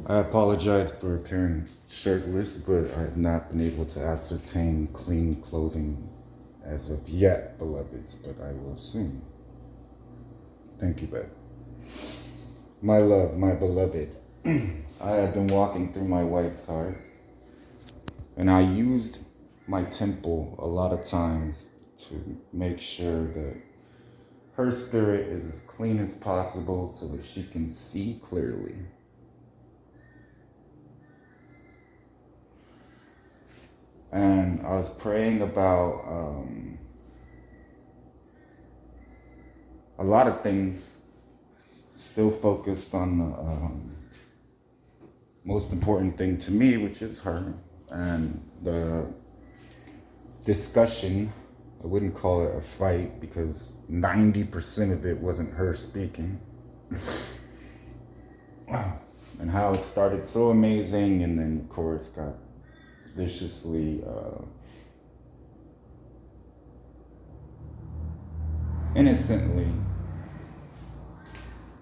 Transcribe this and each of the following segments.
I apologize for appearing shirtless, but I have not been able to ascertain clean clothing as of yet, beloveds, but I will soon. Thank you, babe. My love, my beloved, I have been walking through my wife's heart, and I used my temple a lot of times to make sure that her spirit is as clean as possible so that she can see clearly. And I was praying about a lot of things, still focused on the most important thing to me, which is her. And the discussion, I wouldn't call it a fight because 90% of it wasn't her speaking. And how it started so amazing, and then of course got viciously innocently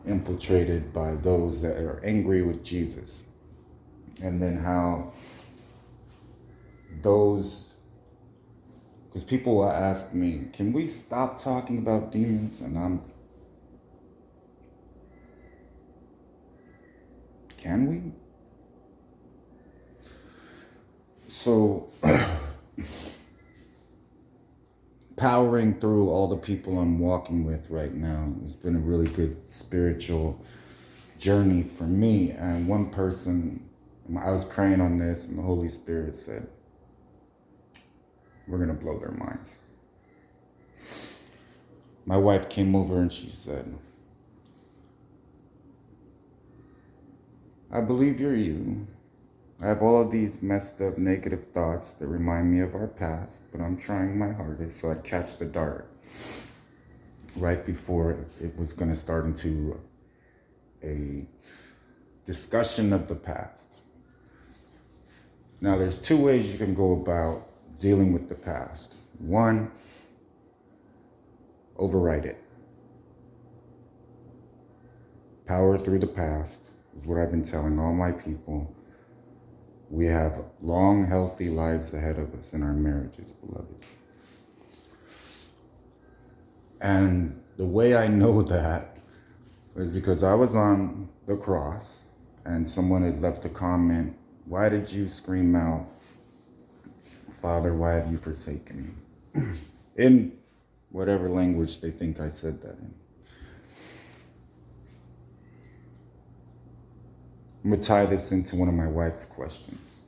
infiltrated by those that are angry with Jesus. And then how those, because people will ask me, can we stop talking about demons? And can we? So, powering through all the people I'm walking with right now, it's been a really good spiritual journey for me. And one person, I was praying on this, and the Holy Spirit said, we're gonna blow their minds. My wife came over and she said, I believe you're you. I have all of these messed up negative thoughts that remind me of our past, but I'm trying my hardest so I'd catch the dart right before it was going to start into a discussion of the past. Now, there's two ways you can go about dealing with the past. One, overwrite it. Power through the past is what I've been telling all my people. We have long, healthy lives ahead of us in our marriages, beloveds. And the way I know that is because I was on the cross and someone had left a comment, why did you scream out, Father, why have you forsaken me? In whatever language they think I said that in. I'm going to tie this into one of my wife's questions.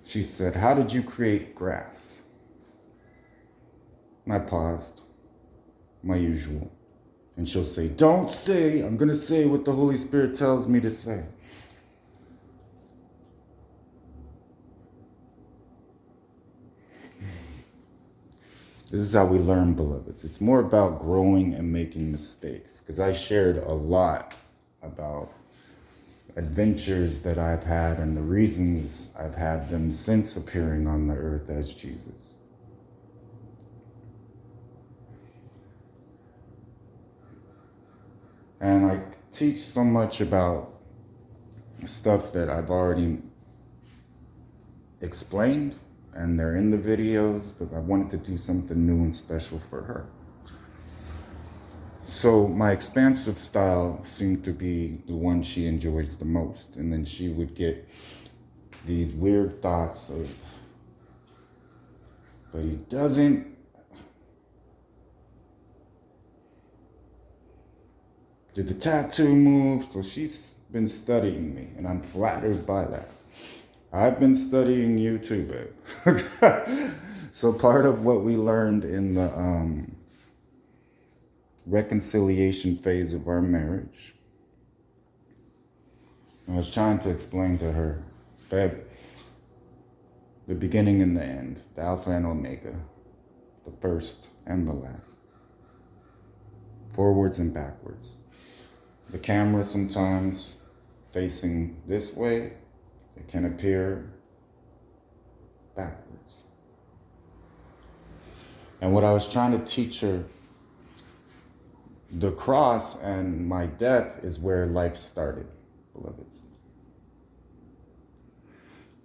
She said, how did you create grass? And I paused, my usual. And she'll say, don't say, I'm going to say what the Holy Spirit tells me to say. This is how we learn, beloveds. It's more about growing and making mistakes. Because I shared a lot about adventures that I've had and the reasons I've had them since appearing on the earth as Jesus. And I teach so much about stuff that I've already explained, and they're in the videos, but I wanted to do something new and special for her. So my expansive style seemed to be the one she enjoys the most. And then she would get these weird thoughts of, but he doesn't. Did the tattoo move? So she's been studying me, and I'm flattered by that. I've been studying you too, babe. So part of what we learned in the reconciliation phase of our marriage, I was trying to explain to her, babe, the beginning and the end, the Alpha and Omega, the first and the last, forwards and backwards. The camera sometimes facing this way, it can appear backwards. And what I was trying to teach her, the cross and my death is where life started, beloveds.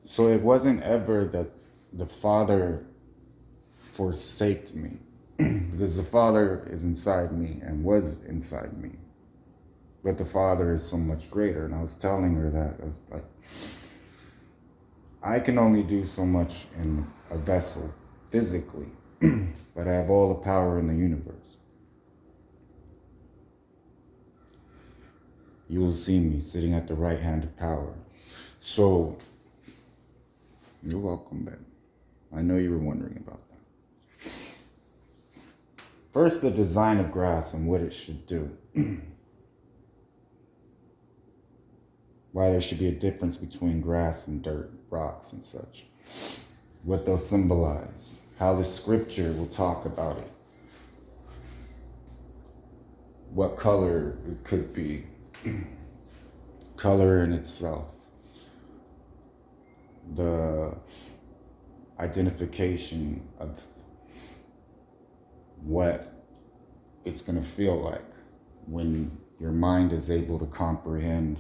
So it wasn't ever that the Father forsaked me, because the Father is inside me and was inside me. But the Father is so much greater. And I was telling her that, I was like, I can only do so much in a vessel physically, but I have all the power in the universe. You will see me sitting at the right hand of power. So, you're welcome, Ben. I know you were wondering about that. First, the design of grass and what it should do. Why there should be a difference between grass and dirt, rocks and such. What they'll symbolize. How the scripture will talk about it. What color it could be. Color in itself. The identification of what it's going to feel like when your mind is able to comprehend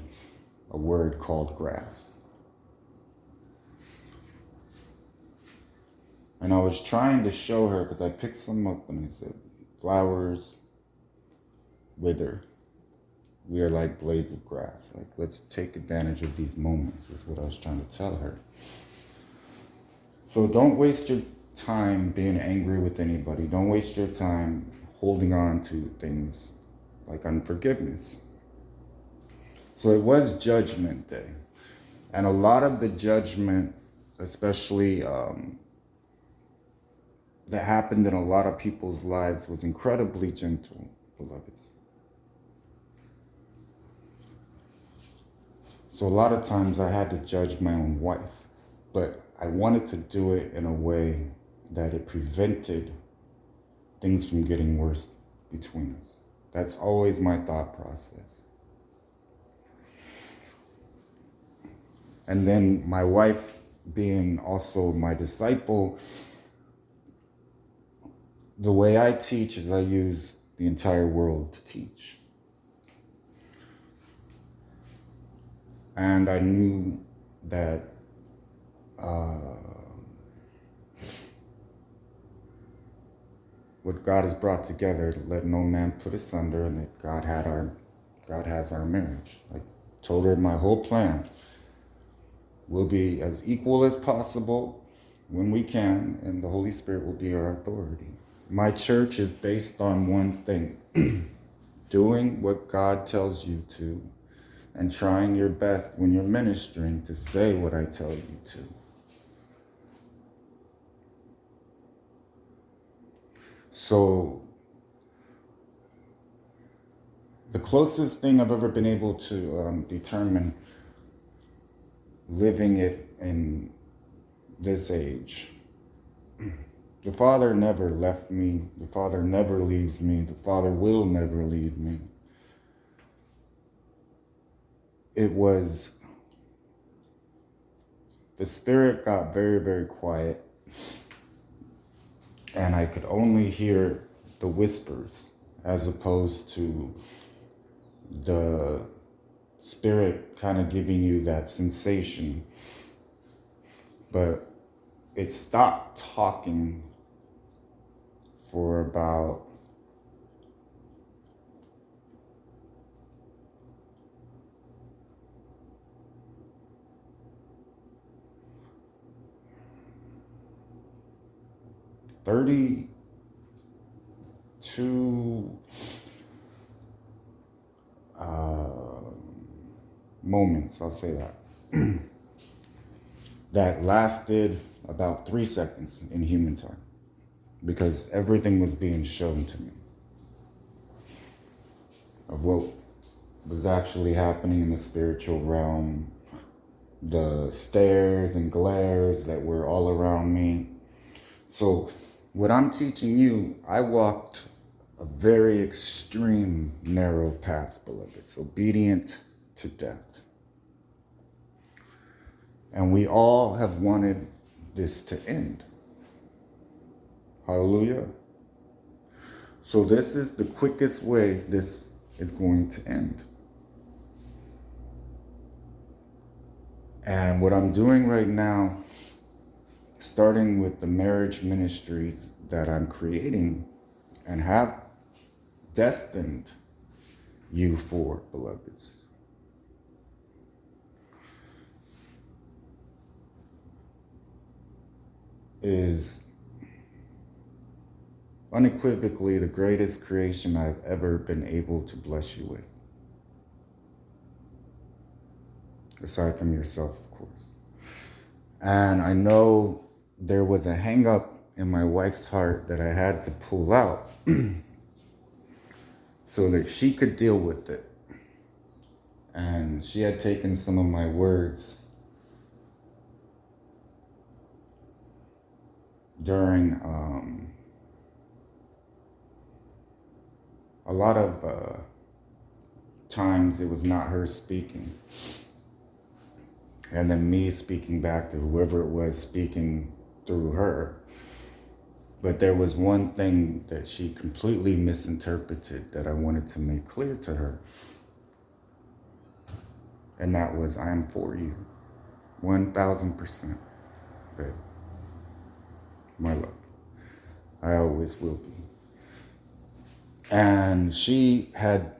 a word called grass. And I was trying to show her, because I picked some up and I said, flowers wither. We are like blades of grass. Like, let's take advantage of these moments, is what I was trying to tell her. So don't waste your time being angry with anybody. Don't waste your time holding on to things like unforgiveness. So it was Judgment Day. And a lot of the judgment, especially that happened in a lot of people's lives, was incredibly gentle, beloveds. So a lot of times I had to judge my own wife, but I wanted to do it in a way that it prevented things from getting worse between us. That's always my thought process. And then my wife being also my disciple, the way I teach is I use the entire world to teach. And I knew that what God has brought together, let no man put asunder, and that God has our marriage. I told her my whole plan will be as equal as possible when we can, and the Holy Spirit will be our authority. My church is based on one thing: doing what God tells you to, and trying your best when you're ministering to say what I tell you to. So the closest thing I've ever been able to determine living it in this age, the Father never left me. The Father never leaves me. The Father will never leave me. It was, the Spirit got very, very quiet, and I could only hear the whispers as opposed to the Spirit kind of giving you that sensation. But it stopped talking for about $32 moments, I'll say that, that lasted about 3 seconds in human time, because everything was being shown to me of what was actually happening in the spiritual realm, the stares and glares that were all around me. So what I'm teaching you, I walked a very extreme, narrow path, beloveds, obedient to death. And we all have wanted this to end. Hallelujah. So this is the quickest way this is going to end. And what I'm doing right now, starting with the marriage ministries that I'm creating and have destined you for, beloveds, is unequivocally the greatest creation I've ever been able to bless you with. Aside from yourself, of course. And I know there was a hang up in my wife's heart that I had to pull out so that she could deal with it. And she had taken some of my words during a lot of times it was not her speaking. And then me speaking back to whoever it was speaking through her. But there was one thing that she completely misinterpreted that I wanted to make clear to her. And that was, I am for you. 1,000%. Babe. My love. I always will be. And she had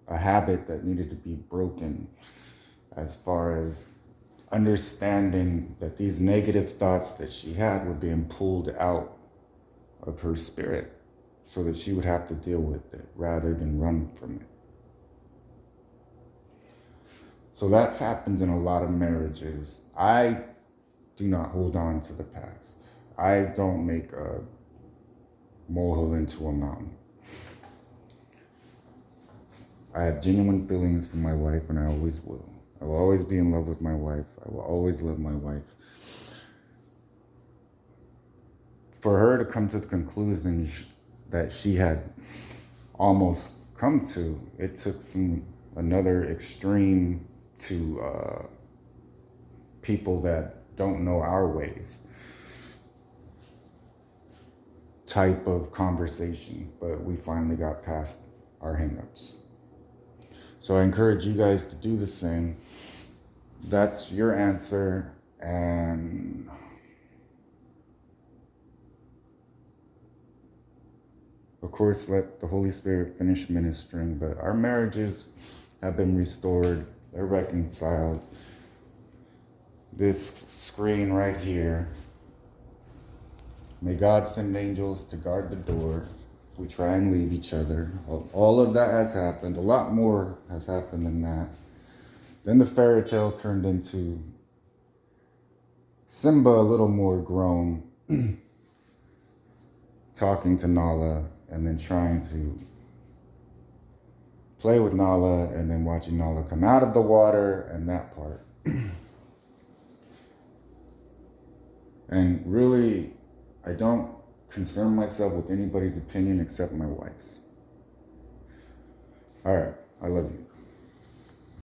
a habit that needed to be broken as far as understanding that these negative thoughts that she had were being pulled out of her spirit so that she would have to deal with it rather than run from it. So that's happened in a lot of marriages. I do not hold on to the past. I don't make a molehill into a mountain. I have genuine feelings for my wife, and I always will. I will always be in love with my wife. I will always love my wife. For her to come to the conclusion that she had almost come to, it took another extreme to people that don't know our ways type of conversation, but we finally got past our hangups. So I encourage you guys to do the same. That's your answer, and of course, let the Holy Spirit finish ministering, but our marriages have been restored. They're reconciled. This screen right here, may God send angels to guard the door. We try and leave each other. All of that has happened. A lot more has happened than that. Then the fairy tale turned into Simba, a little more grown, talking to Nala, and then trying to play with Nala, and then watching Nala come out of the water, and that part. And really, I don't concern myself with anybody's opinion except my wife's. All right, I love you.